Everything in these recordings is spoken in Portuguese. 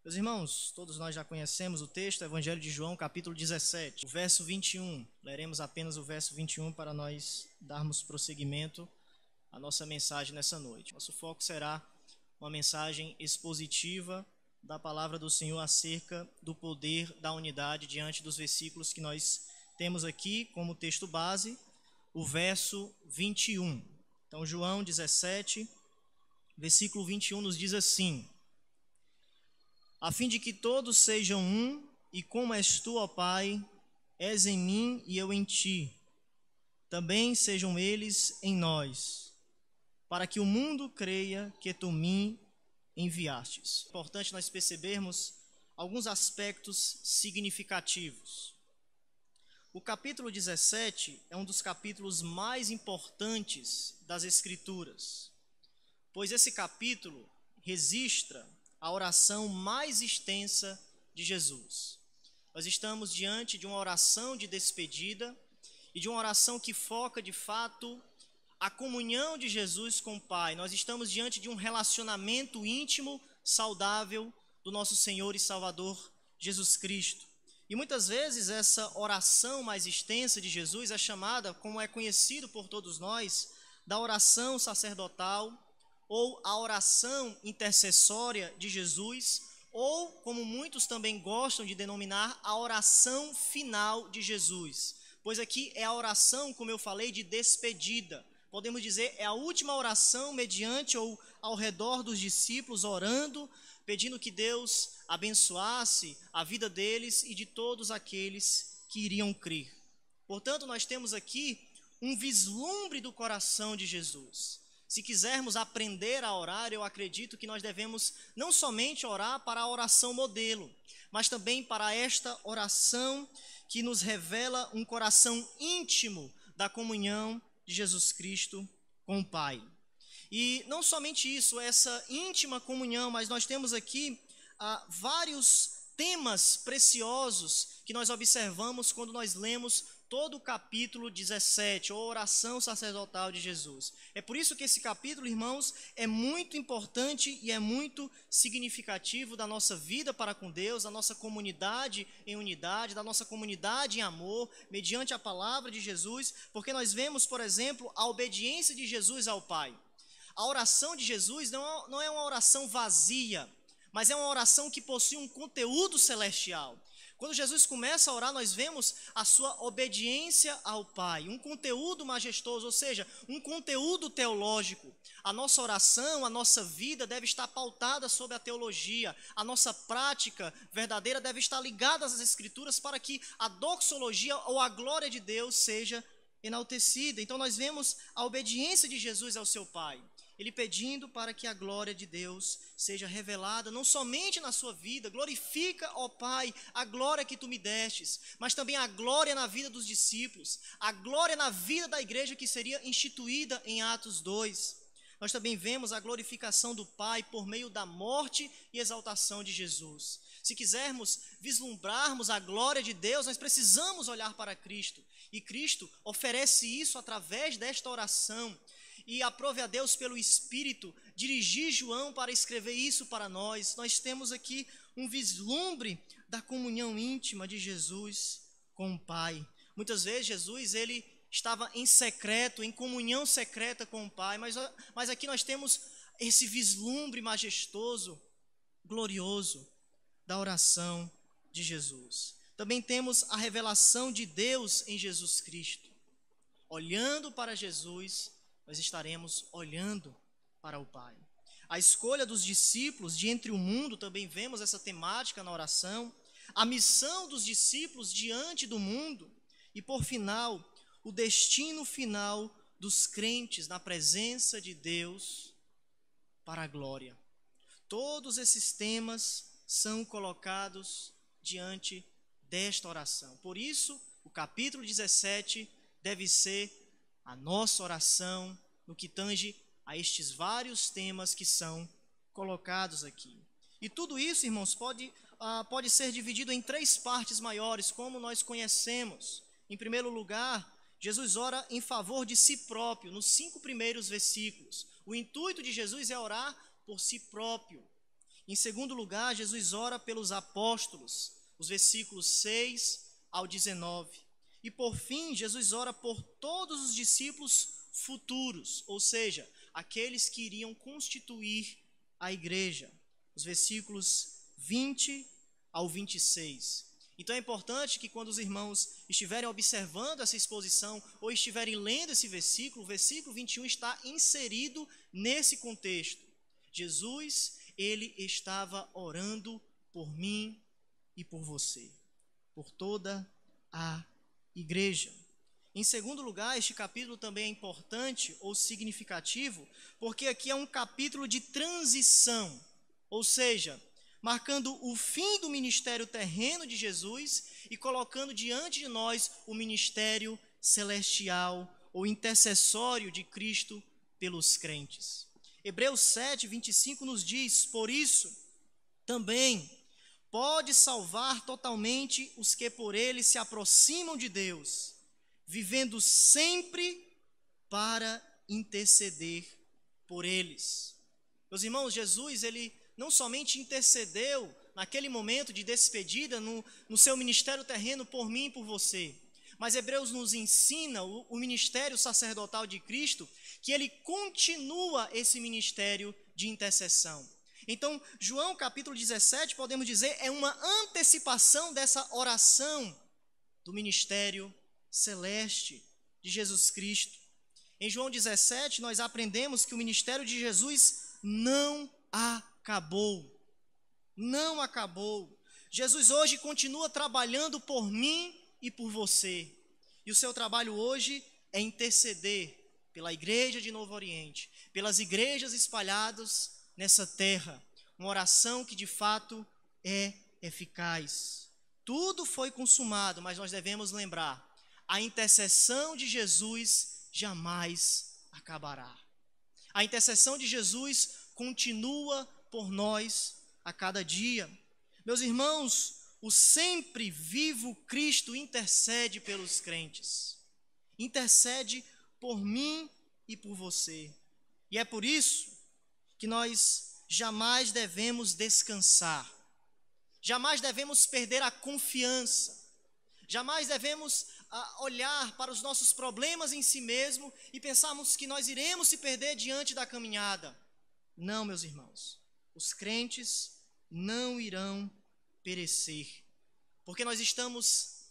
Meus irmãos, todos nós já conhecemos o texto, Evangelho de João, capítulo 17, o verso 21. Leremos apenas o verso 21 para nós darmos prosseguimento à nossa mensagem nessa noite. Nosso foco será uma mensagem expositiva da palavra do Senhor acerca do poder da unidade diante dos versículos que nós temos aqui como texto base, o verso 21. Então, João 17, versículo 21 nos diz assim: a fim de que todos sejam um, e como és tu, ó Pai, és em mim e eu em ti, também sejam eles em nós, para que o mundo creia que tu me enviastes. É importante nós percebermos alguns aspectos significativos. O capítulo 17 é um dos capítulos mais importantes das Escrituras, pois esse capítulo registra a oração mais extensa de Jesus. Nós estamos diante de uma oração de despedida e de uma oração que foca de fato a comunhão de Jesus com o Pai. Nós estamos diante de um relacionamento íntimo, saudável do nosso Senhor e Salvador Jesus Cristo. E muitas vezes essa oração mais extensa de Jesus é chamada, como é conhecido por todos nós, da oração sacerdotal, ou a oração intercessória de Jesus, ou, como muitos também gostam de denominar, a oração final de Jesus. Pois aqui é a oração, como eu falei, de despedida. Podemos dizer, é a última oração mediante ou ao redor dos discípulos, orando, pedindo que Deus abençoasse a vida deles e de todos aqueles que iriam crer. Portanto, nós temos aqui um vislumbre do coração de Jesus. Se quisermos aprender a orar, eu acredito que nós devemos não somente orar para a oração modelo, mas também para esta oração que nos revela um coração íntimo da comunhão de Jesus Cristo com o Pai. E não somente isso, essa íntima comunhão, mas nós temos aqui vários temas preciosos que nós observamos quando nós lemos todo o capítulo 17, ou oração sacerdotal de Jesus. É por isso que esse capítulo, irmãos, é muito importante e é muito significativo da nossa vida para com Deus, da nossa comunidade em unidade, da nossa comunidade em amor, mediante a palavra de Jesus, porque nós vemos, por exemplo, a obediência de Jesus ao Pai. A oração de Jesus não é uma oração vazia, mas é uma oração que possui um conteúdo celestial. Quando Jesus começa a orar, nós vemos a sua obediência ao Pai, um conteúdo majestoso, ou seja, um conteúdo teológico. A nossa oração, a nossa vida deve estar pautada sobre a teologia, a nossa prática verdadeira deve estar ligada às Escrituras para que a doxologia ou a glória de Deus seja enaltecida. Então nós vemos a obediência de Jesus ao seu Pai. Ele pedindo para que a glória de Deus seja revelada, não somente na sua vida, glorifica, ó Pai, a glória que tu me destes, mas também a glória na vida dos discípulos, a glória na vida da igreja que seria instituída em Atos 2. Nós também vemos a glorificação do Pai por meio da morte e exaltação de Jesus. Se quisermos vislumbrarmos a glória de Deus, nós precisamos olhar para Cristo, e Cristo oferece isso através desta oração. E aprove a Deus pelo Espírito dirigir João para escrever isso para nós. Nós temos aqui um vislumbre da comunhão íntima de Jesus com o Pai. Muitas vezes Jesus ele estava em secreto, em comunhão secreta com o Pai, mas aqui nós temos esse vislumbre majestoso, glorioso da oração de Jesus. Também temos a revelação de Deus em Jesus Cristo. Olhando para Jesus, nós estaremos olhando para o Pai. A escolha dos discípulos de entre o mundo, também vemos essa temática na oração. A missão dos discípulos diante do mundo. E por final, o destino final dos crentes na presença de Deus para a glória. Todos esses temas são colocados diante desta oração. Por isso, o capítulo 17 deve ser a nossa oração no que tange a estes vários temas que são colocados aqui. E tudo isso, irmãos, pode ser dividido em três partes maiores, como nós conhecemos. Em primeiro lugar, Jesus ora em favor de si próprio, nos 5 primeiros versículos. O intuito de Jesus é orar por si próprio. Em segundo lugar, Jesus ora pelos apóstolos, os versículos 6 ao 19. E por fim, Jesus ora por todos os discípulos futuros, ou seja, aqueles que iriam constituir a igreja, os versículos 20 ao 26. Então é importante que quando os irmãos estiverem observando essa exposição ou estiverem lendo esse versículo, o versículo 21 está inserido nesse contexto. Jesus, ele estava orando por mim e por você, por toda a igreja. Em segundo lugar, este capítulo também é importante ou significativo, porque aqui é um capítulo de transição, ou seja, marcando o fim do ministério terreno de Jesus e colocando diante de nós o ministério celestial ou intercessório de Cristo pelos crentes. Hebreus 7, 25 nos diz: por isso, também pode salvar totalmente os que por ele se aproximam de Deus, vivendo sempre para interceder por eles. Meus irmãos, Jesus, ele não somente intercedeu naquele momento de despedida no seu ministério terreno por mim e por você, mas Hebreus nos ensina o ministério sacerdotal de Cristo, que ele continua esse ministério de intercessão. Então, João capítulo 17, podemos dizer, é uma antecipação dessa oração do ministério celeste de Jesus Cristo. Em João 17, nós aprendemos que o ministério de Jesus não acabou. Não acabou. Jesus hoje continua trabalhando por mim e por você. E o seu trabalho hoje é interceder pela igreja de Novo Oriente, pelas igrejas espalhadas nessa terra. Uma oração que de fato é eficaz. Tudo foi consumado, mas nós devemos lembrar: a intercessão de Jesus jamais acabará. A intercessão de Jesus continua por nós a cada dia. Meus irmãos, o sempre vivo Cristo intercede pelos crentes. Intercede por mim e por você. E é por isso que nós jamais devemos descansar. Jamais devemos perder a confiança. Jamais devemos olhar para os nossos problemas em si mesmo e pensarmos que nós iremos se perder diante da caminhada. Não, meus irmãos. Os crentes não irão perecer, porque nós estamos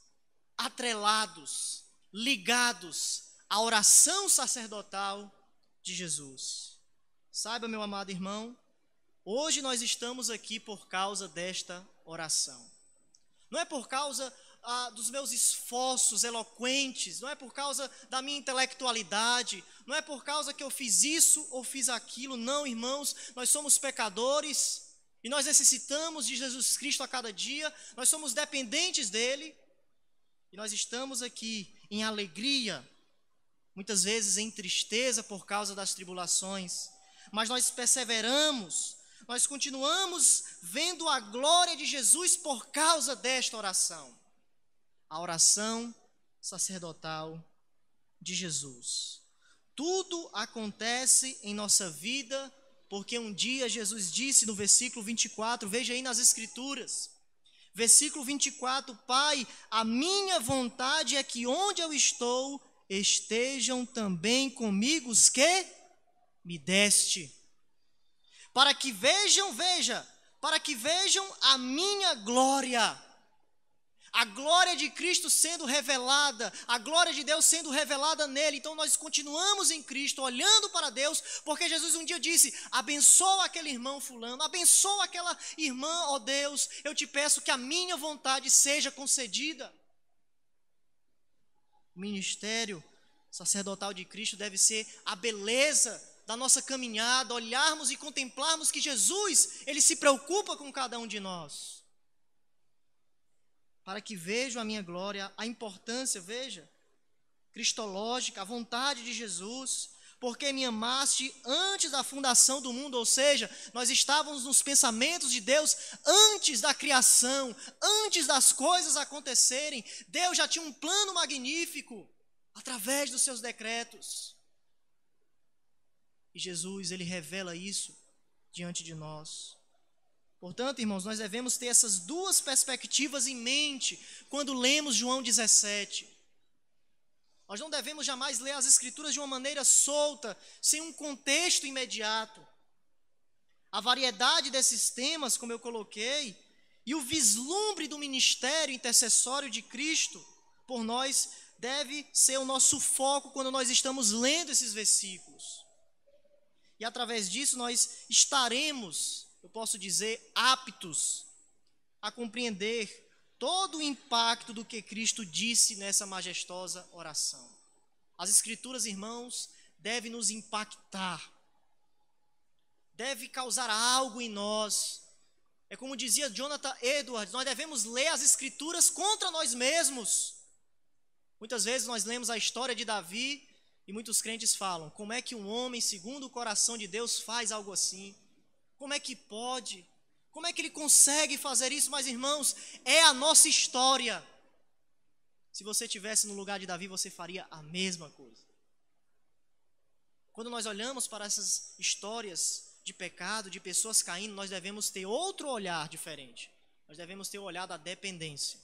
atrelados, ligados à oração sacerdotal de Jesus. Saiba, meu amado irmão, hoje nós estamos aqui por causa desta oração. Não é por causa dos meus esforços eloquentes, não é por causa da minha intelectualidade, não é por causa que eu fiz isso ou fiz aquilo. Não, irmãos, nós somos pecadores e nós necessitamos de Jesus Cristo a cada dia, nós somos dependentes dele e nós estamos aqui em alegria, muitas vezes em tristeza por causa das tribulações, mas nós perseveramos, nós continuamos vendo a glória de Jesus por causa desta oração. A oração sacerdotal de Jesus. Tudo acontece em nossa vida, porque um dia Jesus disse no versículo 24, veja aí nas Escrituras, versículo 24: Pai, a minha vontade é que onde eu estou, estejam também comigo os que me deste, para que vejam, para que vejam a minha glória. A glória de Cristo sendo revelada, a glória de Deus sendo revelada nele. Então nós continuamos em Cristo, olhando para Deus, porque Jesus um dia disse: abençoa aquele irmão fulano, abençoa aquela irmã, ó Deus, eu te peço que a minha vontade seja concedida. O ministério sacerdotal de Cristo deve ser a beleza da nossa caminhada, olharmos e contemplarmos que Jesus, ele se preocupa com cada um de nós. Para que vejam a minha glória, a importância, veja, cristológica, a vontade de Jesus, porque me amaste antes da fundação do mundo, ou seja, nós estávamos nos pensamentos de Deus antes da criação, antes das coisas acontecerem. Deus já tinha um plano magnífico, através dos seus decretos. E Jesus, ele revela isso diante de nós. Portanto, irmãos, nós devemos ter essas duas perspectivas em mente quando lemos João 17. Nós não devemos jamais ler as Escrituras de uma maneira solta, sem um contexto imediato. A variedade desses temas, como eu coloquei, e o vislumbre do ministério intercessório de Cristo por nós deve ser o nosso foco quando nós estamos lendo esses versículos. E através disso nós estaremos, eu posso dizer, aptos a compreender todo o impacto do que Cristo disse nessa majestosa oração. As Escrituras, irmãos, devem nos impactar, deve causar algo em nós. É como dizia Jonathan Edwards, nós devemos ler as Escrituras contra nós mesmos. Muitas vezes nós lemos a história de Davi e muitos crentes falam: como é que um homem segundo o coração de Deus faz algo assim? Como é que pode? Como é que ele consegue fazer isso? Mas, irmãos, é a nossa história. Se você estivesse no lugar de Davi, você faria a mesma coisa. Quando nós olhamos para essas histórias de pecado, de pessoas caindo, nós devemos ter outro olhar diferente. Nós devemos ter o olhar da dependência.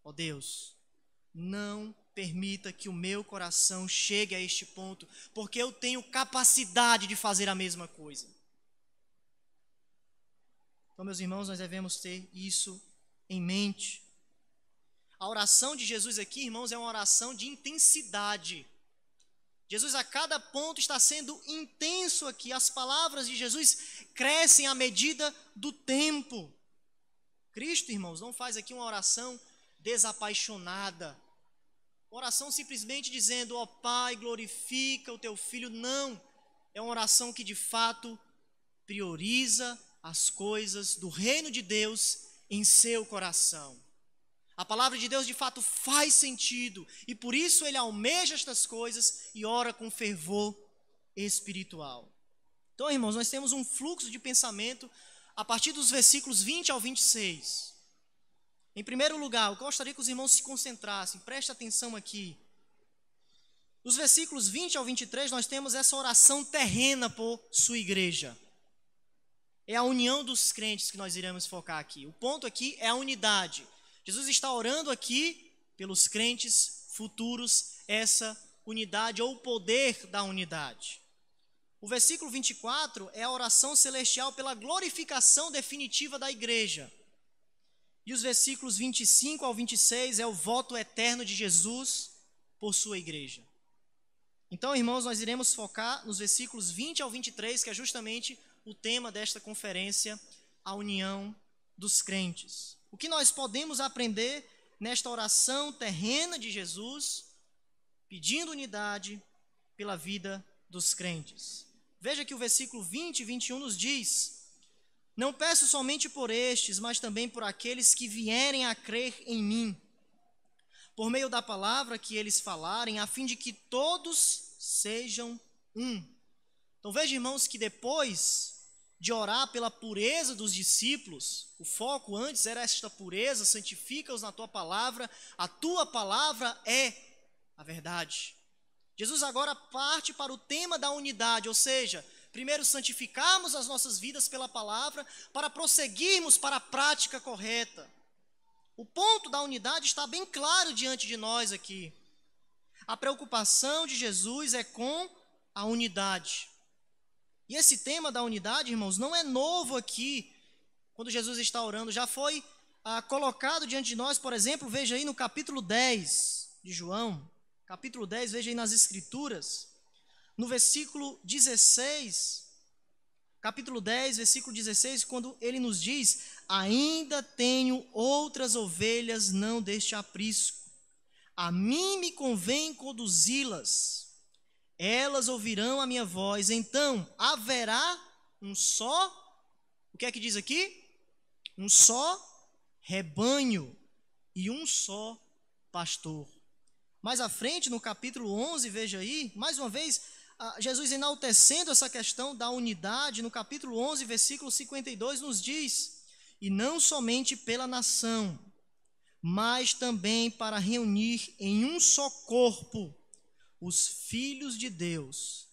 Ó Deus, não permita que o meu coração chegue a este ponto, porque eu tenho capacidade de fazer a mesma coisa. Então, meus irmãos, nós devemos ter isso em mente. A oração de Jesus aqui, irmãos, é uma oração de intensidade. Jesus a cada ponto está sendo intenso aqui. As palavras de Jesus crescem à medida do tempo. Cristo, irmãos, não faz aqui uma oração desapaixonada. Uma oração simplesmente dizendo: ó Pai, glorifica o teu Filho. Não, é uma oração que de fato prioriza as coisas do reino de Deus em seu coração. A palavra de Deus de fato faz sentido e por isso ele almeja estas coisas e ora com fervor espiritual. Então, irmãos, nós temos um fluxo de pensamento a partir dos versículos 20 ao 26. Em primeiro lugar, eu gostaria que os irmãos se concentrassem, prestem atenção aqui. Nos versículos 20 ao 23, nós temos essa oração terrena por sua igreja. É a união dos crentes que nós iremos focar aqui. O ponto aqui é a unidade. Jesus está orando aqui pelos crentes futuros, essa unidade ou o poder da unidade. O versículo 24 é a oração celestial pela glorificação definitiva da igreja. E os versículos 25 ao 26 é o voto eterno de Jesus por sua igreja. Então, irmãos, nós iremos focar nos versículos 20 ao 23, que é justamente o tema desta conferência, a união dos crentes. O que nós podemos aprender nesta oração terrena de Jesus, pedindo unidade pela vida dos crentes? Veja que o versículo 20 e 21 nos diz: não peço somente por estes, mas também por aqueles que vierem a crer em mim, por meio da palavra que eles falarem, a fim de que todos sejam um. Então veja, irmãos, que depois de orar pela pureza dos discípulos, o foco antes era esta pureza: santifica-os na tua palavra, a tua palavra é a verdade. Jesus agora parte para o tema da unidade, ou seja, primeiro santificarmos as nossas vidas pela palavra, para prosseguirmos para a prática correta. O ponto da unidade está bem claro diante de nós aqui. A preocupação de Jesus é com a unidade. E esse tema da unidade, irmãos, não é novo aqui, quando Jesus está orando. Já foi colocado diante de nós, por exemplo, veja aí no capítulo 10 de João, capítulo 10, veja aí nas Escrituras, no versículo 16, capítulo 10, versículo 16, quando ele nos diz: ainda tenho outras ovelhas não deste aprisco, a mim me convém conduzi-las. Elas ouvirão a minha voz, então haverá um só, o que é que diz aqui? Um só rebanho e um só pastor. Mais à frente, no capítulo 11, veja aí, mais uma vez, Jesus enaltecendo essa questão da unidade, no capítulo 11, versículo 52, nos diz: e não somente pela nação, mas também para reunir em um só corpo os filhos de Deus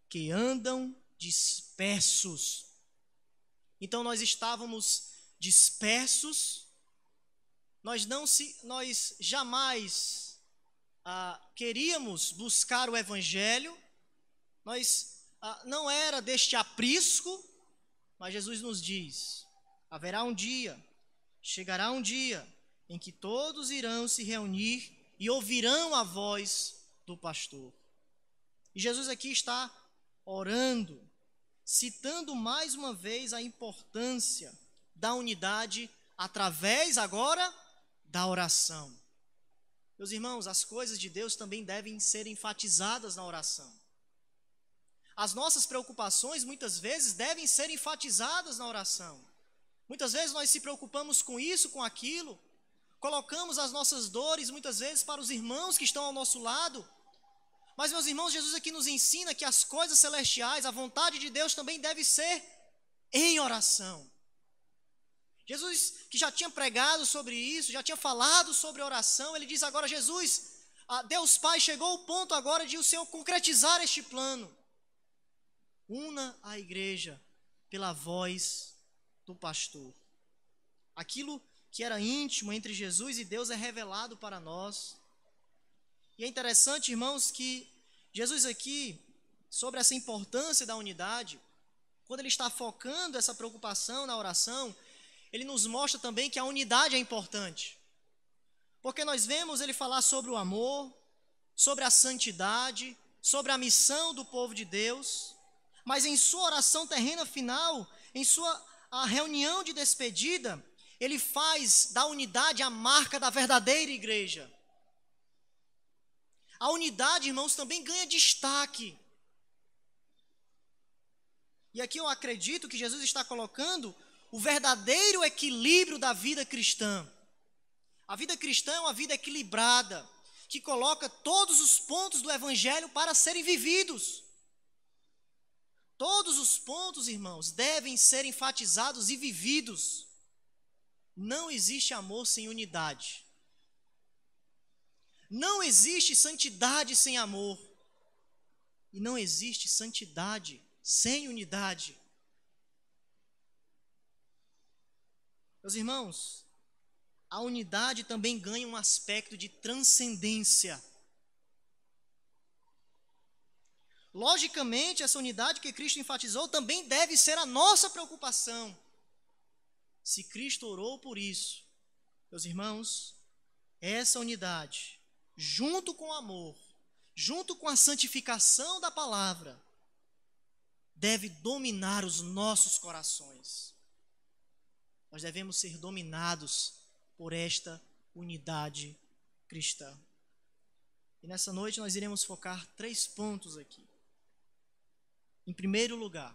que andam dispersos. Então nós estávamos dispersos, nós jamais queríamos buscar o Evangelho, nós não era deste aprisco, mas Jesus nos diz, chegará um dia em que todos irão se reunir e ouvirão a voz do pastor. E Jesus aqui está orando, citando mais uma vez a importância da unidade através agora da oração. Meus irmãos, as coisas de Deus também devem ser enfatizadas na oração. As nossas preocupações muitas vezes devem ser enfatizadas na oração. Muitas vezes nós se preocupamos com isso, com aquilo, colocamos as nossas dores muitas vezes para os irmãos que estão ao nosso lado. Mas, meus irmãos, Jesus aqui nos ensina que as coisas celestiais, a vontade de Deus também deve ser em oração. Jesus, que já tinha pregado sobre isso, já tinha falado sobre oração, ele diz agora, Deus Pai chegou ao ponto agora de o Senhor concretizar este plano. Una a igreja pela voz do pastor. Aquilo que era íntimo entre Jesus e Deus é revelado para nós. E é interessante, irmãos, que Jesus aqui, sobre essa importância da unidade, quando ele está focando essa preocupação na oração, ele nos mostra também que a unidade é importante. Porque nós vemos ele falar sobre o amor, sobre a santidade, sobre a missão do povo de Deus, mas em sua oração terrena final, a reunião de despedida, ele faz da unidade a marca da verdadeira igreja. A unidade, irmãos, também ganha destaque. E aqui eu acredito que Jesus está colocando o verdadeiro equilíbrio da vida cristã. A vida cristã é uma vida equilibrada, que coloca todos os pontos do evangelho para serem vividos. Todos os pontos, irmãos, devem ser enfatizados e vividos. Não existe amor sem unidade. Não existe santidade sem amor. E não existe santidade sem unidade. Meus irmãos, a unidade também ganha um aspecto de transcendência. Logicamente, essa unidade que Cristo enfatizou também deve ser a nossa preocupação. Se Cristo orou por isso, meus irmãos, essa unidade, junto com o amor, junto com a santificação da palavra, deve dominar os nossos corações. Nós devemos ser dominados por esta unidade cristã. E nessa noite nós iremos focar 3 pontos aqui. Em primeiro lugar,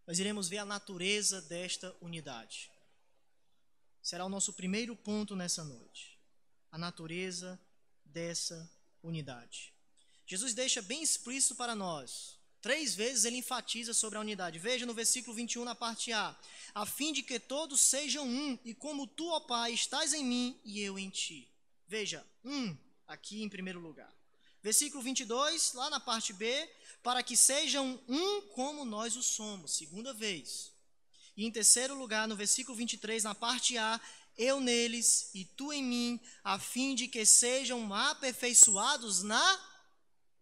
nós iremos ver a natureza desta unidade. Será o nosso primeiro ponto nessa noite. A natureza dessa unidade. Jesus deixa bem explícito para nós. 3 vezes ele enfatiza sobre a unidade. Veja no versículo 21, na parte A. A fim de que todos sejam um, e como tu, ó Pai, estás em mim e eu em ti. Veja, aqui em primeiro lugar. Versículo 22, lá na parte B, para que sejam um como nós o somos, segunda vez. E em terceiro lugar, no versículo 23, na parte A, eu neles e tu em mim, a fim de que sejam aperfeiçoados na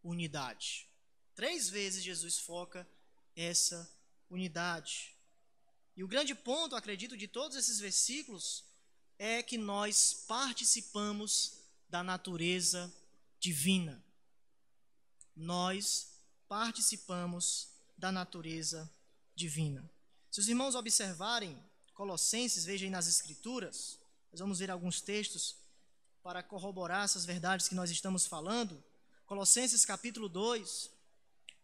unidade. 3 vezes Jesus foca essa unidade. E o grande ponto, acredito, de todos esses versículos é que nós participamos da natureza divina. Nós participamos da natureza divina. Se os irmãos observarem Colossenses, vejam aí nas Escrituras, nós vamos ver alguns textos para corroborar essas verdades que nós estamos falando. Colossenses capítulo 2,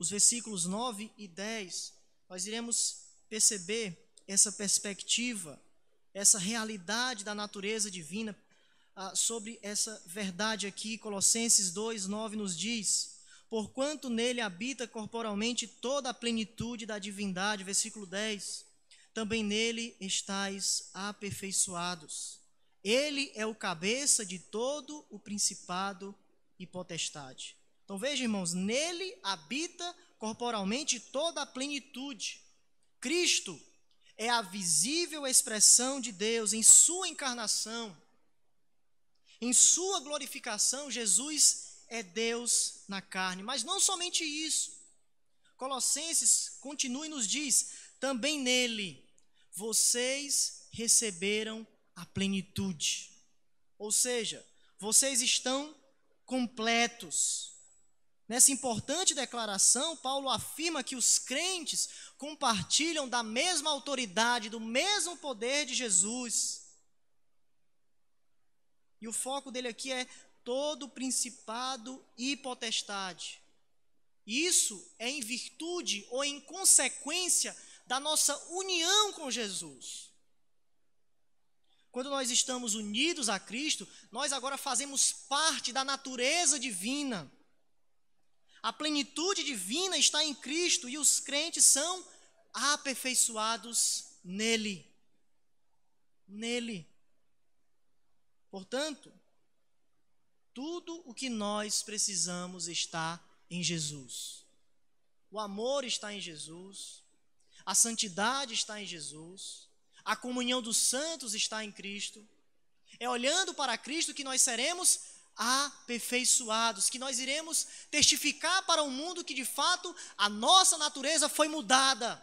os versículos 9 e 10, nós iremos perceber essa perspectiva, essa realidade da natureza divina, sobre essa verdade aqui. Colossenses 2, 9 nos diz: porquanto nele habita corporalmente toda a plenitude da divindade, versículo 10, também nele estáis aperfeiçoados. Ele é o cabeça de todo o principado e potestade. Então veja, irmãos, nele habita corporalmente toda a plenitude. Cristo é a visível expressão de Deus em sua encarnação. Em sua glorificação, Jesus é Deus na carne. Mas não somente isso. Colossenses continua e nos diz: também nele vocês receberam a plenitude. Ou seja, vocês estão completos. Nessa importante declaração, Paulo afirma que os crentes compartilham da mesma autoridade, do mesmo poder de Jesus. E o foco dele aqui é todo principado e potestade. Isso é em virtude ou em consequência da nossa união com Jesus. Quando nós estamos unidos a Cristo, nós agora fazemos parte da natureza divina. A plenitude divina está em Cristo e os crentes são aperfeiçoados nele. Nele. Portanto, tudo o que nós precisamos está em Jesus. O amor está em Jesus, a santidade está em Jesus, a comunhão dos santos está em Cristo. É olhando para Cristo que nós seremos aperfeiçoados, que nós iremos testificar para o mundo que de fato a nossa natureza foi mudada.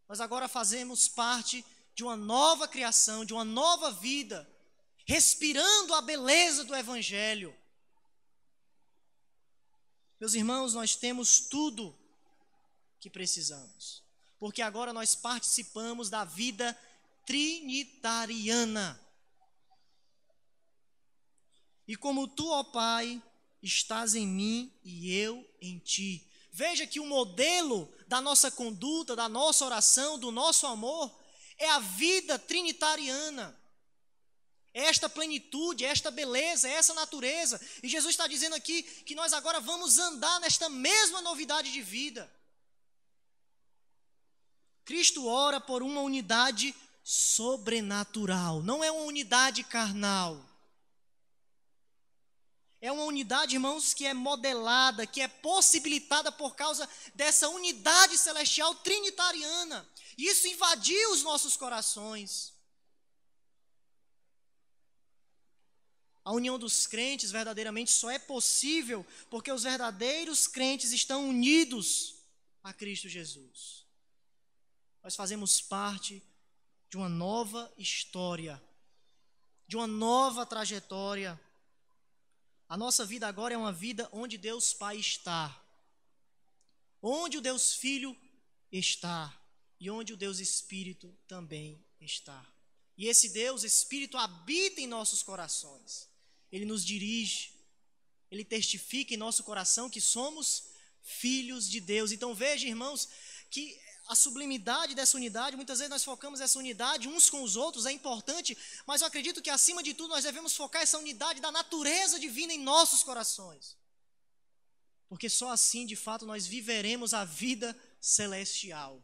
Nós agora fazemos parte de uma nova criação, de uma nova vida, respirando a beleza do Evangelho. Meus irmãos, nós temos tudo que precisamos, porque agora nós participamos da vida trinitariana. E como tu, ó Pai, estás em mim e eu em ti. Veja que o modelo da nossa conduta, da nossa oração, do nosso amor, é a vida trinitariana. É esta plenitude, é esta beleza, é essa natureza. E Jesus está dizendo aqui que nós agora vamos andar nesta mesma novidade de vida. Cristo ora por uma unidade sobrenatural, não é uma unidade carnal. É uma unidade, irmãos, que é modelada, que é possibilitada por causa dessa unidade celestial trinitariana. E isso invadiu os nossos corações. A união dos crentes verdadeiramente só é possível porque os verdadeiros crentes estão unidos a Cristo Jesus. Nós fazemos parte de uma nova história, de uma nova trajetória. A nossa vida agora é uma vida onde Deus Pai está, onde o Deus Filho está e onde o Deus Espírito também está. E esse Deus Espírito habita em nossos corações. Ele nos dirige, ele testifica em nosso coração que somos filhos de Deus. Então veja, irmãos, que a sublimidade dessa unidade, muitas vezes nós focamos essa unidade uns com os outros, é importante, mas eu acredito que acima de tudo nós devemos focar essa unidade da natureza divina em nossos corações. Porque só assim, de fato, nós viveremos a vida celestial.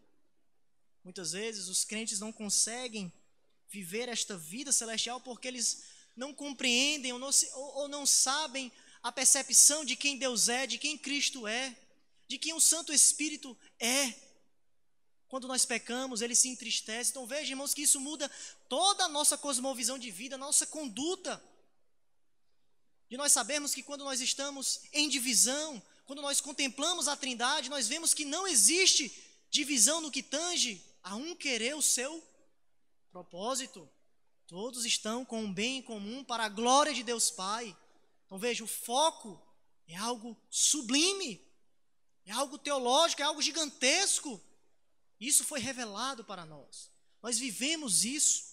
Muitas vezes os crentes não conseguem viver esta vida celestial porque eles não compreendem ou não sabem a percepção de quem Deus é, de quem Cristo é, de quem o Santo Espírito é. Quando nós pecamos, ele se entristece. Então veja, irmãos, que isso muda toda a nossa cosmovisão de vida, a nossa conduta. E nós sabemos que quando nós estamos em divisão, quando nós contemplamos a Trindade, nós vemos que não existe divisão no que tange a um querer o seu propósito. Todos estão com um bem em comum para a glória de Deus Pai. Então veja, o foco é algo sublime, é algo teológico, é algo gigantesco. Isso foi revelado para nós. Nós vivemos isso.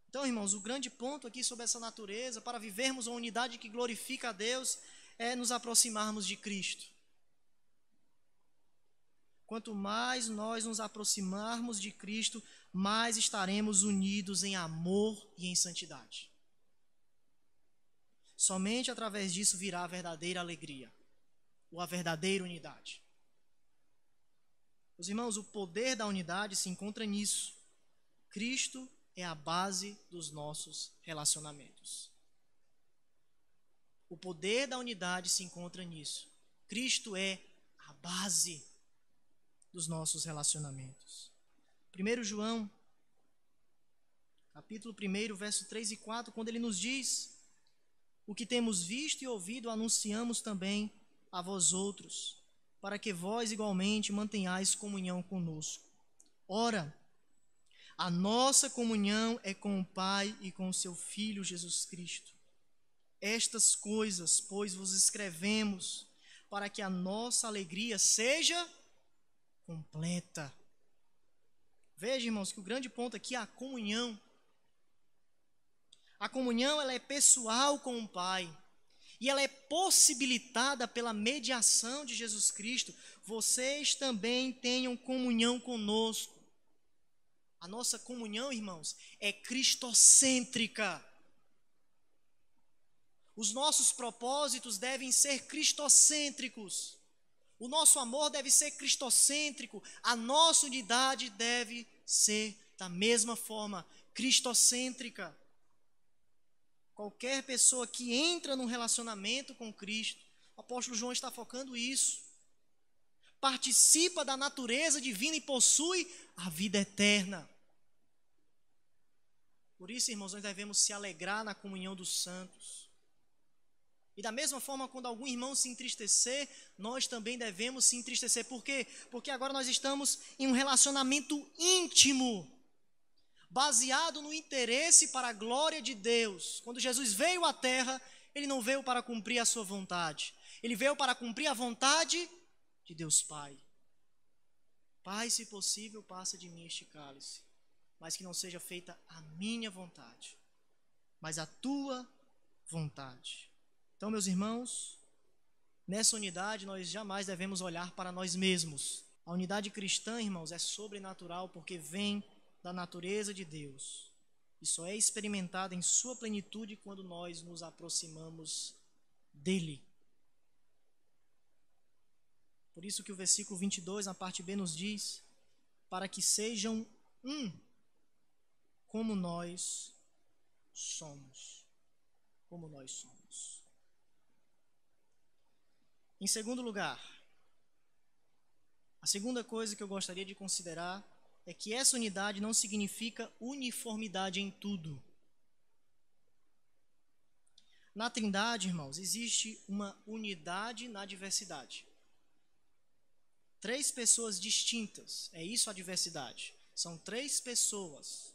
Então, irmãos, o grande ponto aqui sobre essa natureza, para vivermos uma unidade que glorifica a Deus, é nos aproximarmos de Cristo. Quanto mais nós nos aproximarmos de Cristo, mais estaremos unidos em amor e em santidade. Somente através disso virá a verdadeira alegria, ou a verdadeira unidade. Meus irmãos, o poder da unidade se encontra nisso. Cristo é a base dos nossos relacionamentos. O poder da unidade se encontra nisso. Cristo é a base dos nossos relacionamentos. 1 João, capítulo 1, verso 3 e 4, quando ele nos diz: o que temos visto e ouvido anunciamos também a vós outros, para que vós igualmente mantenhais comunhão conosco. Ora, a nossa comunhão é com o Pai e com o seu Filho Jesus Cristo. Estas coisas, pois, vos escrevemos, para que a nossa alegria seja completa. Veja, irmãos, que o grande ponto aqui é a comunhão. A comunhão, ela é pessoal com o Pai. E ela é possibilitada pela mediação de Jesus Cristo. Vocês também tenham comunhão conosco. A nossa comunhão, irmãos, é cristocêntrica. Os nossos propósitos devem ser cristocêntricos. O nosso amor deve ser cristocêntrico. A nossa unidade deve ser, da mesma forma, cristocêntrica. Qualquer pessoa que entra num relacionamento com Cristo, o apóstolo João está focando isso, participa da natureza divina e possui a vida eterna. Por isso, irmãos, nós devemos se alegrar na comunhão dos santos. E da mesma forma, quando algum irmão se entristecer, nós também devemos se entristecer. Por quê? Porque agora nós estamos em um relacionamento íntimo, baseado no interesse para a glória de Deus. Quando Jesus veio à terra, ele não veio para cumprir a sua vontade. Ele veio para cumprir a vontade de Deus Pai. Pai, se possível, passa de mim este cálice, mas que não seja feita a minha vontade, mas a tua vontade. Então, meus irmãos, nessa unidade nós jamais devemos olhar para nós mesmos. A unidade cristã, irmãos, é sobrenatural porque vem da natureza de Deus. E só é experimentada em sua plenitude quando nós nos aproximamos dele. Por isso que o versículo 22, na parte B, nos diz: para que sejam um, como nós somos. Como nós somos. Em segundo lugar, a segunda coisa que eu gostaria de considerar é que essa unidade não significa uniformidade em tudo. Na Trindade, irmãos, existe uma unidade na diversidade. 3 pessoas distintas, é isso a diversidade. São 3 pessoas,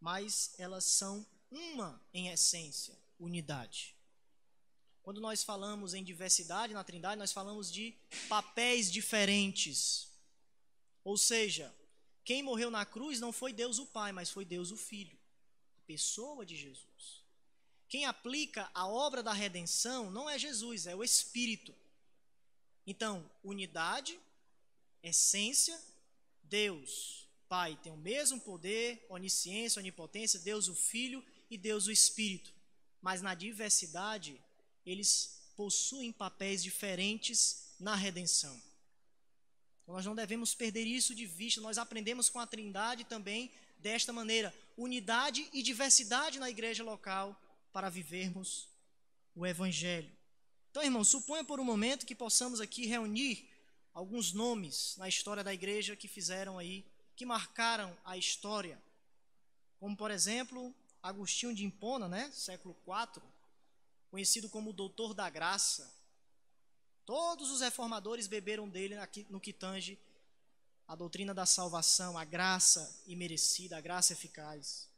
mas elas são uma em essência, unidade. Quando nós falamos em diversidade na Trindade, nós falamos de papéis diferentes. Ou seja, quem morreu na cruz não foi Deus o Pai, mas foi Deus o Filho, a pessoa de Jesus. Quem aplica a obra da redenção não é Jesus, é o Espírito. Então, unidade, essência, Deus Pai tem o mesmo poder, onisciência, onipotência, Deus o Filho e Deus o Espírito. Mas na diversidade, eles possuem papéis diferentes na redenção. Então, nós não devemos perder isso de vista. Nós aprendemos com a Trindade também desta maneira, unidade e diversidade na igreja local para vivermos o Evangelho. Então, irmãos, suponha por um momento que possamos aqui reunir alguns nomes na história da igreja que fizeram aí, que marcaram a história. Como, por exemplo, Agostinho de Hipona, século IV, conhecido como o Doutor da Graça. Todos os reformadores beberam dele no que tange a doutrina da salvação, a graça imerecida, a graça eficaz.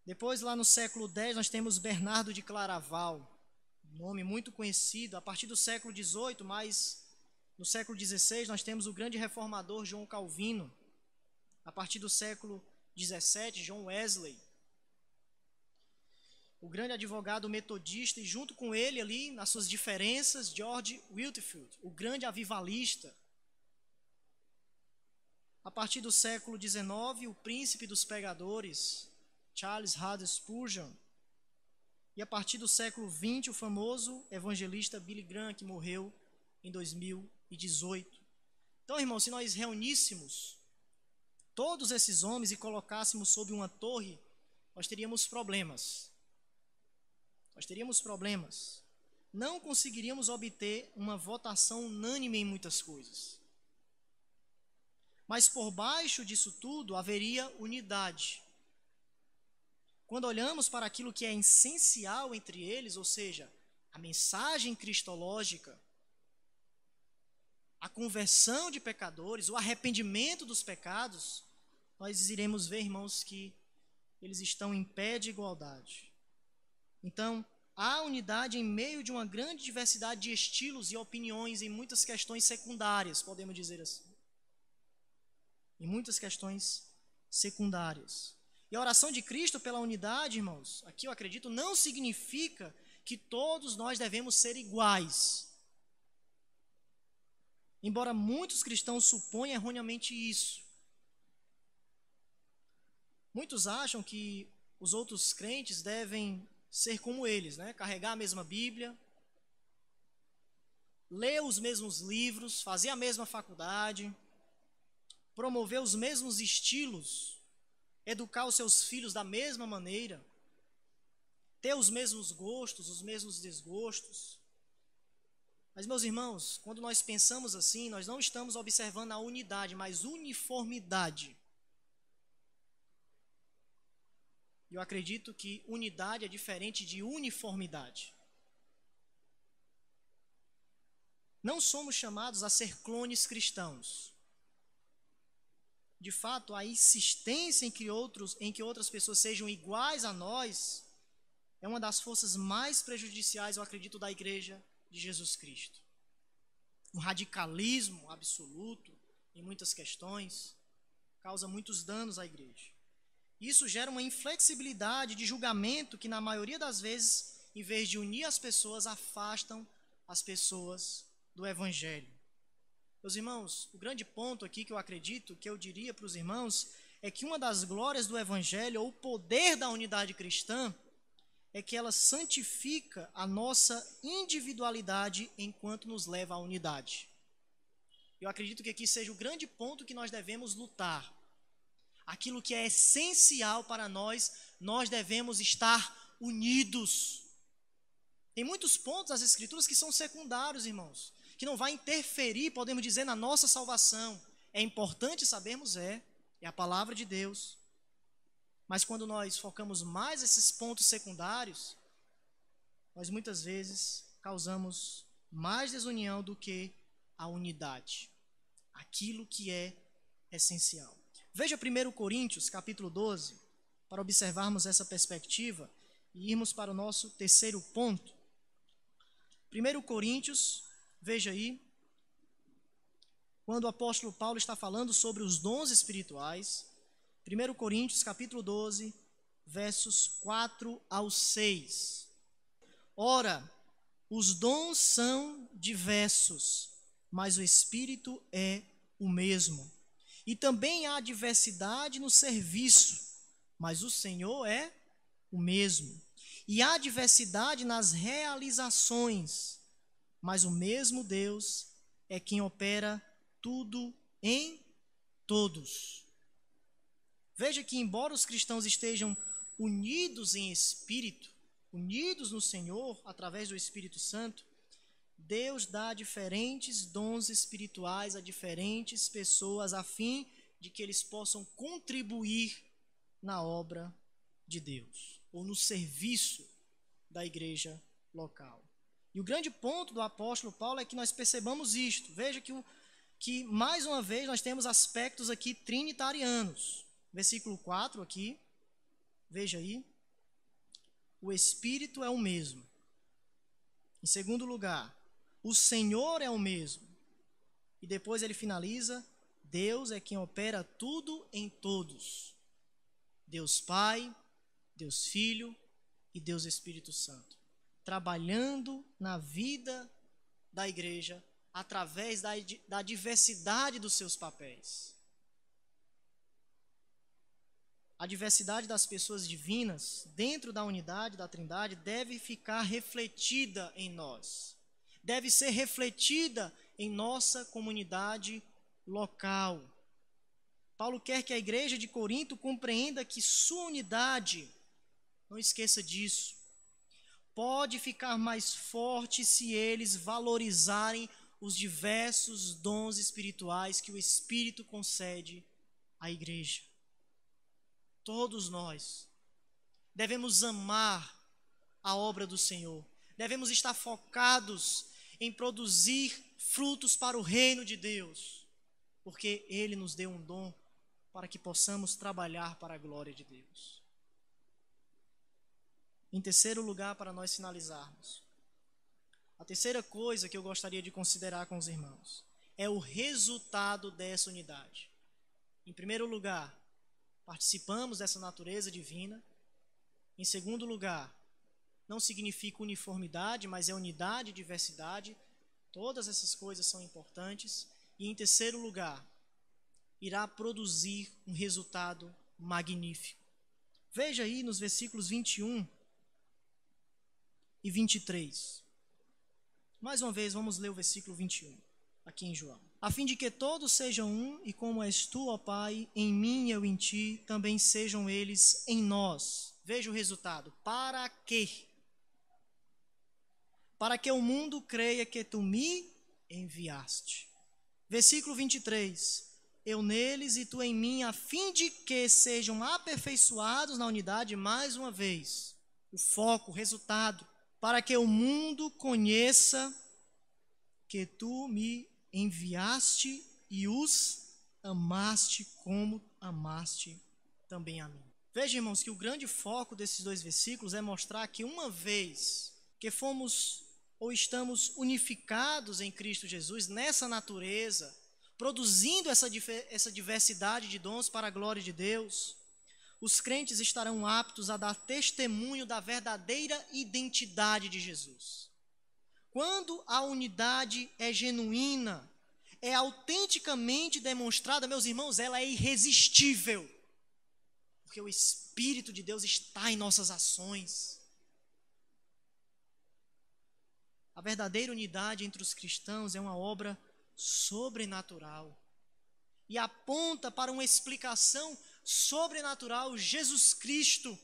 Depois, lá no século X, nós temos Bernardo de Claraval, um nome muito conhecido. A partir do século XVIII, mas no século XVI, nós temos o grande reformador João Calvino. A partir do século XVII, John Wesley, o grande advogado metodista, e junto com ele ali, nas suas diferenças, George Whitefield, o grande avivalista. A partir do século XIX, o príncipe dos pregadores, Charles Haddon Spurgeon. E a partir do século XX, o famoso evangelista Billy Graham, que morreu em 2018. Então, irmãos, se nós reuníssemos todos esses homens e colocássemos sob uma torre, nós teríamos problemas. não conseguiríamos obter uma votação unânime em muitas coisas. Mas por baixo disso tudo haveria unidade. Quando olhamos para aquilo que é essencial entre eles, ou seja, a mensagem cristológica, a conversão de pecadores, o arrependimento dos pecados, nós iremos ver, irmãos, que eles estão em pé de igualdade. Então, há unidade em meio de uma grande diversidade de estilos e opiniões em muitas questões secundárias, podemos dizer assim. Em muitas questões secundárias. E a oração de Cristo pela unidade, irmãos, aqui eu acredito, não significa que todos nós devemos ser iguais. Embora muitos cristãos suponham erroneamente isso. Muitos acham que os outros crentes devem ser como eles, né? Carregar a mesma Bíblia, ler os mesmos livros, fazer a mesma faculdade, promover os mesmos estilos, educar os seus filhos da mesma maneira, ter os mesmos gostos, os mesmos desgostos. Mas, meus irmãos, quando nós pensamos assim, nós não estamos observando a unidade, mas uniformidade. E eu acredito que unidade é diferente de uniformidade. Não somos chamados a ser clones cristãos. De fato, a insistência em que outras pessoas sejam iguais a nós é uma das forças mais prejudiciais, eu acredito, da Igreja de Jesus Cristo. O radicalismo absoluto em muitas questões causa muitos danos à igreja. Isso gera uma inflexibilidade de julgamento que, na maioria das vezes, em vez de unir as pessoas, afastam as pessoas do Evangelho. Meus irmãos, o grande ponto aqui que eu acredito, que eu diria para os irmãos, é que uma das glórias do Evangelho, ou o poder da unidade cristã, é que ela santifica a nossa individualidade enquanto nos leva à unidade. Eu acredito que aqui seja o grande ponto que nós devemos lutar. Aquilo que é essencial para nós, nós devemos estar unidos. Tem muitos pontos das Escrituras que são secundários, irmãos, que não vai interferir, podemos dizer, na nossa salvação. É importante sabermos, é a palavra de Deus. Mas quando nós focamos mais esses pontos secundários, nós muitas vezes causamos mais desunião do que a unidade. Aquilo que é essencial. Veja 1 Coríntios, capítulo 12, para observarmos essa perspectiva e irmos para o nosso terceiro ponto. 1 Coríntios, veja aí, quando o apóstolo Paulo está falando sobre os dons espirituais, 1 Coríntios, capítulo 12, versos 4 ao 6. Ora, os dons são diversos, mas o Espírito é o mesmo. E também há diversidade no serviço, mas o Senhor é o mesmo. E há diversidade nas realizações, mas o mesmo Deus é quem opera tudo em todos. Veja que, embora os cristãos estejam unidos em espírito, unidos no Senhor, através do Espírito Santo, Deus dá diferentes dons espirituais a diferentes pessoas, a fim de que eles possam contribuir na obra de Deus, ou no serviço da igreja local. E o grande ponto do apóstolo Paulo é que nós percebamos isto. Veja que mais uma vez, nós temos aspectos aqui trinitarianos. Versículo 4 aqui, veja aí, o Espírito é o mesmo. Em segundo lugar, o Senhor é o mesmo. E depois ele finaliza, Deus é quem opera tudo em todos. Deus Pai, Deus Filho e Deus Espírito Santo. Trabalhando na vida da igreja através da diversidade dos seus papéis. A diversidade das pessoas divinas dentro da unidade da Trindade deve ficar refletida em nós. Deve ser refletida em nossa comunidade local. Paulo quer que a igreja de Corinto compreenda que sua unidade, não esqueça disso, pode ficar mais forte se eles valorizarem os diversos dons espirituais que o Espírito concede à igreja. Todos nós devemos amar a obra do Senhor, devemos estar focados em produzir frutos para o reino de Deus, porque Ele nos deu um dom para que possamos trabalhar para a glória de Deus. Em terceiro lugar, para nós finalizarmos, a terceira coisa que eu gostaria de considerar com os irmãos é o resultado dessa unidade. Em primeiro lugar, participamos dessa natureza divina. Em segundo lugar, não significa uniformidade, mas é unidade e diversidade. Todas essas coisas são importantes. E em terceiro lugar, irá produzir um resultado magnífico. Veja aí nos versículos 21 e 23. Mais uma vez, vamos ler o versículo 21, aqui em João. A fim de que todos sejam um, e como és tu, ó Pai, em mim e eu em ti, também sejam eles em nós. Veja o resultado. Para quê? Para que o mundo creia que tu me enviaste. Versículo 23. Eu neles e tu em mim, a fim de que sejam aperfeiçoados na unidade, mais uma vez. O foco, o resultado. Para que o mundo conheça que tu me enviaste e os amaste como amaste também a mim. Veja, irmãos, que o grande foco desses dois versículos é mostrar que uma vez que fomos ou estamos unificados em Cristo Jesus, nessa natureza, produzindo essa diversidade de dons para a glória de Deus, os crentes estarão aptos a dar testemunho da verdadeira identidade de Jesus. Quando a unidade é genuína, é autenticamente demonstrada, meus irmãos, ela é irresistível. Porque o Espírito de Deus está em nossas ações. A verdadeira unidade entre os cristãos é uma obra sobrenatural. E aponta para uma explicação sobrenatural, Jesus Cristo.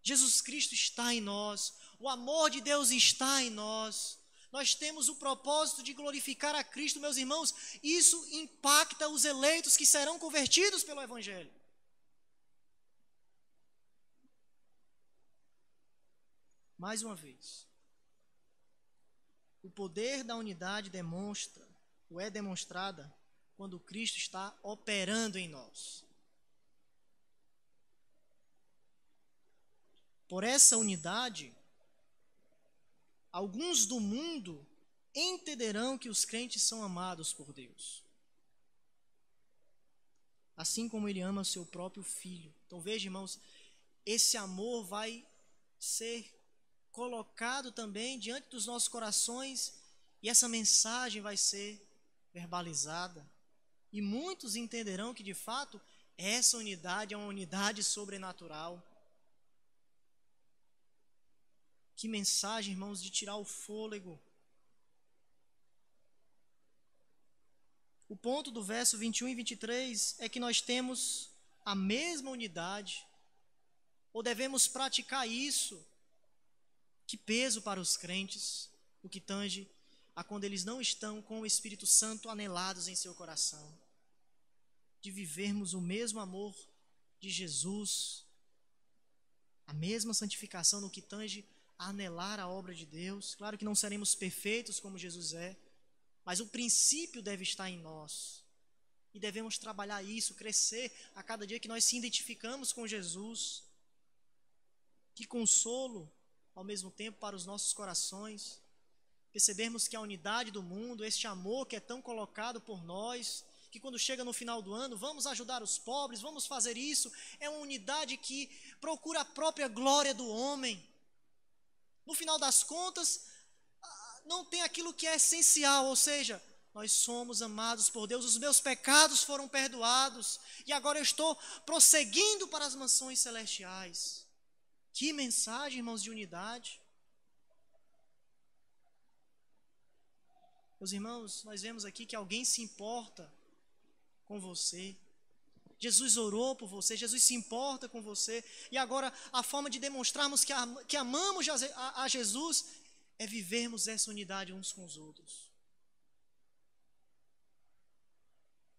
Jesus Cristo está em nós, o amor de Deus está em nós, nós temos o propósito de glorificar a Cristo, meus irmãos, isso impacta os eleitos que serão convertidos pelo Evangelho. Mais uma vez, o poder da unidade é demonstrada quando Cristo está operando em nós. Por essa unidade, alguns do mundo entenderão que os crentes são amados por Deus, assim como Ele ama o seu próprio Filho. Então veja, irmãos, esse amor vai ser colocado também diante dos nossos corações e essa mensagem vai ser verbalizada. E muitos entenderão que, de fato, essa unidade é uma unidade sobrenatural. Que mensagem, irmãos, de tirar o fôlego. O ponto do verso 21 e 23 é que nós temos a mesma unidade, ou devemos praticar isso. Que peso para os crentes, o que tange a quando eles não estão com o Espírito Santo anelados em seu coração. De vivermos o mesmo amor de Jesus, a mesma santificação no que tange a anelar a obra de Deus. Claro que não seremos perfeitos como Jesus é, mas o princípio deve estar em nós. E devemos trabalhar isso, crescer a cada dia que nós se identificamos com Jesus. Que consolo, ao mesmo tempo, para os nossos corações. Percebermos que a unidade do mundo, este amor que é tão colocado por nós, que quando chega no final do ano, vamos ajudar os pobres, vamos fazer isso, é uma unidade que procura a própria glória do homem. No final das contas, não tem aquilo que é essencial, ou seja, nós somos amados por Deus, os meus pecados foram perdoados, e agora eu estou prosseguindo para as mansões celestiais. Que mensagem, irmãos, de unidade. Meus irmãos, nós vemos aqui que alguém se importa com você, Jesus orou por você, Jesus se importa com você. E agora a forma de demonstrarmos que amamos a Jesus é vivermos essa unidade uns com os outros.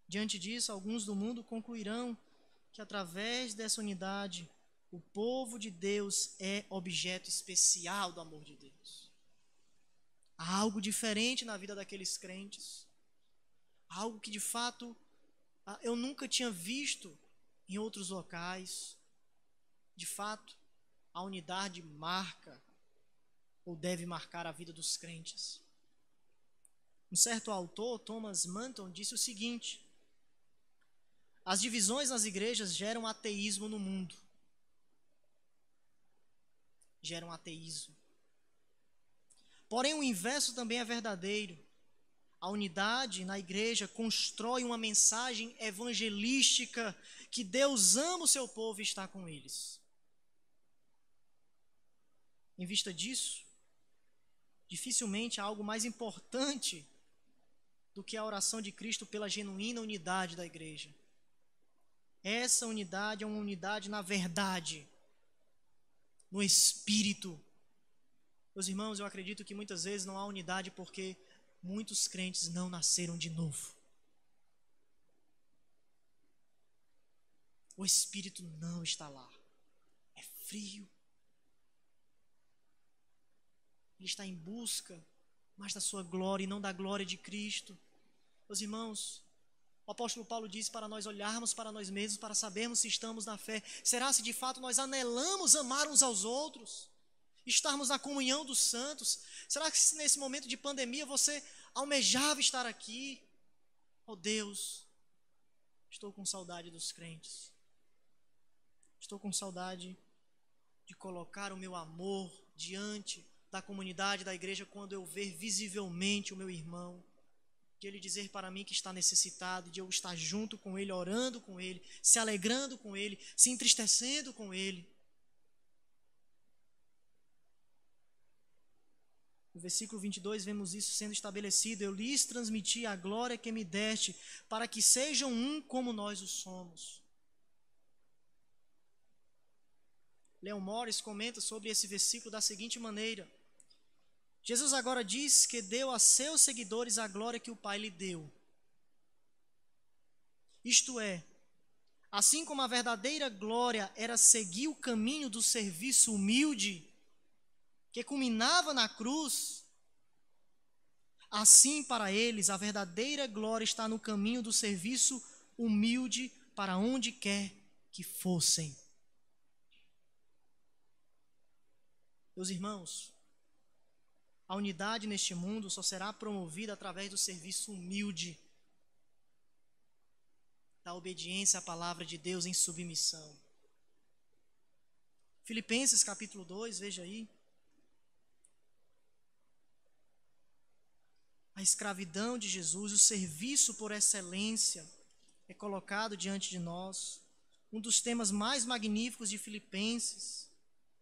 Diante disso, alguns do mundo concluirão que através dessa unidade, o povo de Deus é objeto especial do amor de Deus. Há algo diferente na vida daqueles crentes. Algo que de fato eu nunca tinha visto em outros locais. De fato, a unidade marca ou deve marcar a vida dos crentes. Um certo autor, Thomas Manton, disse o seguinte: as divisões nas igrejas geram ateísmo no mundo. Geram ateísmo. Porém, o inverso também é verdadeiro. A unidade na igreja constrói uma mensagem evangelística que Deus ama o seu povo e está com eles. Em vista disso, dificilmente há algo mais importante do que a oração de Cristo pela genuína unidade da igreja. Essa unidade é uma unidade na verdade, no Espírito. Meus irmãos, eu acredito que muitas vezes não há unidade porque muitos crentes não nasceram de novo. O Espírito não está lá. É frio. Ele está em busca mais da sua glória e não da glória de Cristo. Meus irmãos, o apóstolo Paulo diz para nós olharmos para nós mesmos, para sabermos se estamos na fé. Será se de fato nós anelamos amar uns aos outros? Estarmos na comunhão dos santos? Será que nesse momento de pandemia você almejava estar aqui? Oh Deus, estou com saudade dos crentes. Estou com saudade de colocar o meu amor diante da comunidade da igreja quando eu ver visivelmente o meu irmão. De ele dizer para mim que está necessitado, de eu estar junto com ele, orando com ele, se alegrando com ele, se entristecendo com ele. No versículo 22 vemos isso sendo estabelecido: eu lhes transmiti a glória que me deste, para que sejam um como nós o somos. Leon Morris comenta sobre esse versículo da seguinte maneira: Jesus agora diz que deu a seus seguidores a glória que o Pai lhe deu. Isto é, assim como a verdadeira glória era seguir o caminho do serviço humilde, que culminava na cruz, assim para eles a verdadeira glória está no caminho do serviço humilde para onde quer que fossem. Meus irmãos, a unidade neste mundo só será promovida através do serviço humilde, da obediência à palavra de Deus em submissão. Filipenses capítulo 2, veja aí. A escravidão de Jesus, o serviço por excelência é colocado diante de nós. Um dos temas mais magníficos de Filipenses,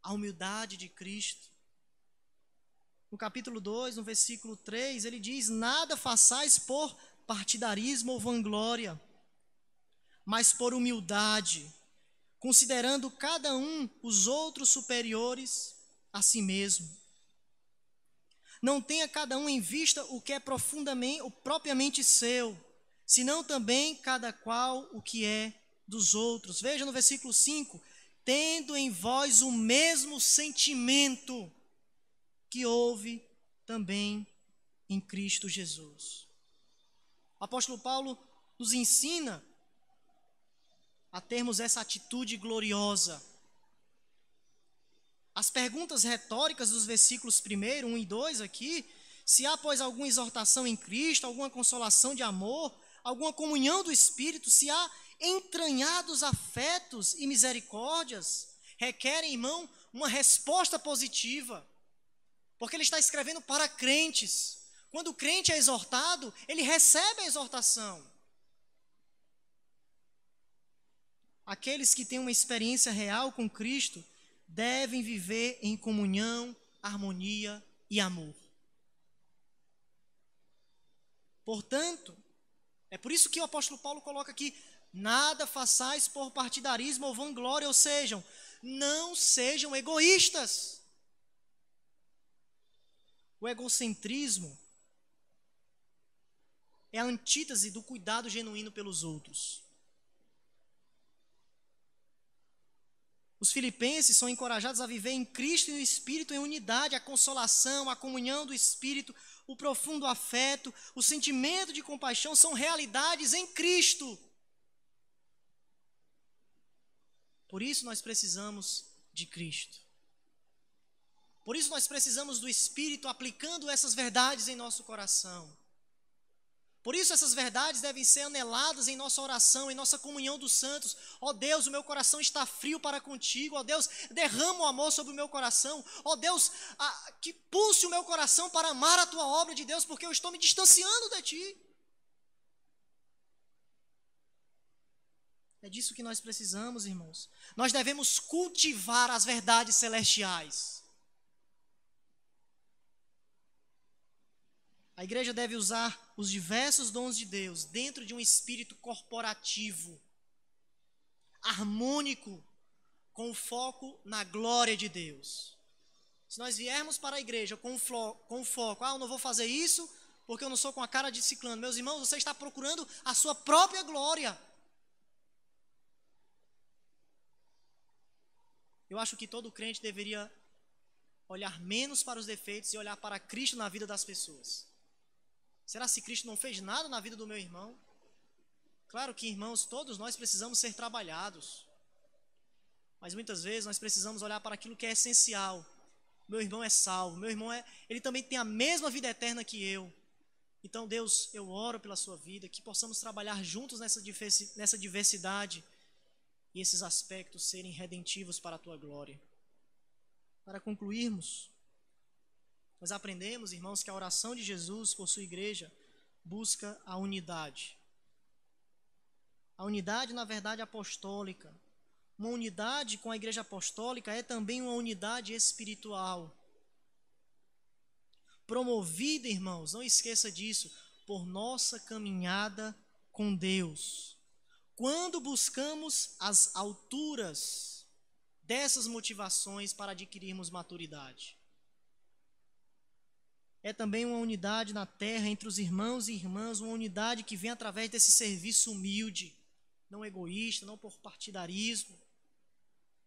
a humildade de Cristo. No capítulo 2, no versículo 3, ele diz: nada façais por partidarismo ou vanglória, mas por humildade, considerando cada um os outros superiores a si mesmo. Não tenha cada um em vista o que é profundamente ou propriamente seu, senão também cada qual o que é dos outros. Veja no versículo 5: tendo em vós o mesmo sentimento que houve também em Cristo Jesus. O apóstolo Paulo nos ensina a termos essa atitude gloriosa. As perguntas retóricas dos versículos 1, 1 e 2 aqui, se há, pois, alguma exortação em Cristo, alguma consolação de amor, alguma comunhão do Espírito, se há entranhados afetos e misericórdias, requerem, irmão, uma resposta positiva, porque ele está escrevendo para crentes. Quando o crente é exortado, ele recebe a exortação. Aqueles que têm uma experiência real com Cristo devem viver em comunhão, harmonia e amor. Portanto, é por isso que o apóstolo Paulo coloca aqui: Nada façais por partidarismo ou vanglória, ou sejam, não sejam egoístas. O egocentrismo é a antítese do cuidado genuíno pelos outros. Os filipenses são encorajados a viver em Cristo e no Espírito em unidade, a consolação, a comunhão do Espírito, o profundo afeto, o sentimento de compaixão são realidades em Cristo. Por isso nós precisamos de Cristo. Por isso nós precisamos do Espírito aplicando essas verdades em nosso coração. Por isso essas verdades devem ser aneladas em nossa oração, em nossa comunhão dos santos. Ó Deus, o meu coração está frio para contigo. Ó Deus, derrama o amor sobre o meu coração. Ó Deus, que pulse o meu coração para amar a tua obra de Deus, porque eu estou me distanciando de ti. É disso que nós precisamos, irmãos. Nós devemos cultivar as verdades celestiais. A igreja deve usar os diversos dons de Deus dentro de um espírito corporativo, harmônico, com o foco na glória de Deus. Se nós viermos para a igreja com o foco, eu não vou fazer isso porque eu não sou com a cara de ciclano. Meus irmãos, você está procurando a sua própria glória. Eu acho que todo crente deveria olhar menos para os defeitos e olhar para Cristo na vida das pessoas. Será se Cristo não fez nada na vida do meu irmão? Claro que, irmãos, todos nós precisamos ser trabalhados. Mas muitas vezes nós precisamos olhar para aquilo que é essencial. Meu irmão é salvo, meu irmão ele também tem a mesma vida eterna que eu. Então, Deus, eu oro pela sua vida, que possamos trabalhar juntos nessa diversidade e esses aspectos serem redentivos para a tua glória. Para concluirmos, nós aprendemos, irmãos, que a oração de Jesus por sua igreja busca a unidade. A unidade, na verdade, apostólica. Uma unidade com a igreja apostólica é também uma unidade espiritual. Promovida, irmãos, não esqueça disso, por nossa caminhada com Deus. Quando buscamos as alturas dessas motivações para adquirirmos maturidade. É também uma unidade na terra entre os irmãos e irmãs, uma unidade que vem através desse serviço humilde, não egoísta, não por partidarismo,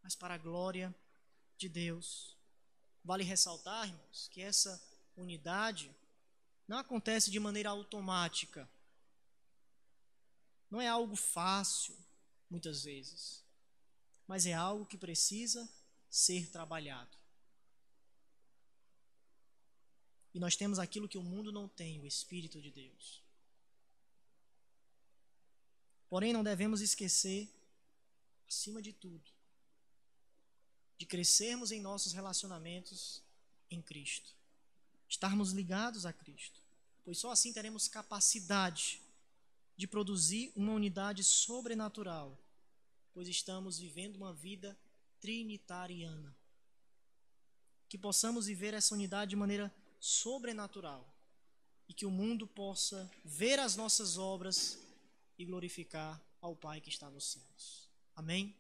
mas para a glória de Deus. Vale ressaltar, irmãos, que essa unidade não acontece de maneira automática. Não é algo fácil, muitas vezes, mas é algo que precisa ser trabalhado. E nós temos aquilo que o mundo não tem, o Espírito de Deus. Porém, não devemos esquecer, acima de tudo, de crescermos em nossos relacionamentos em Cristo. Estarmos ligados a Cristo, pois só assim teremos capacidade de produzir uma unidade sobrenatural, pois estamos vivendo uma vida trinitariana. Que possamos viver essa unidade de maneira sobrenatural e que o mundo possa ver as nossas obras e glorificar ao Pai que está nos céus. Amém?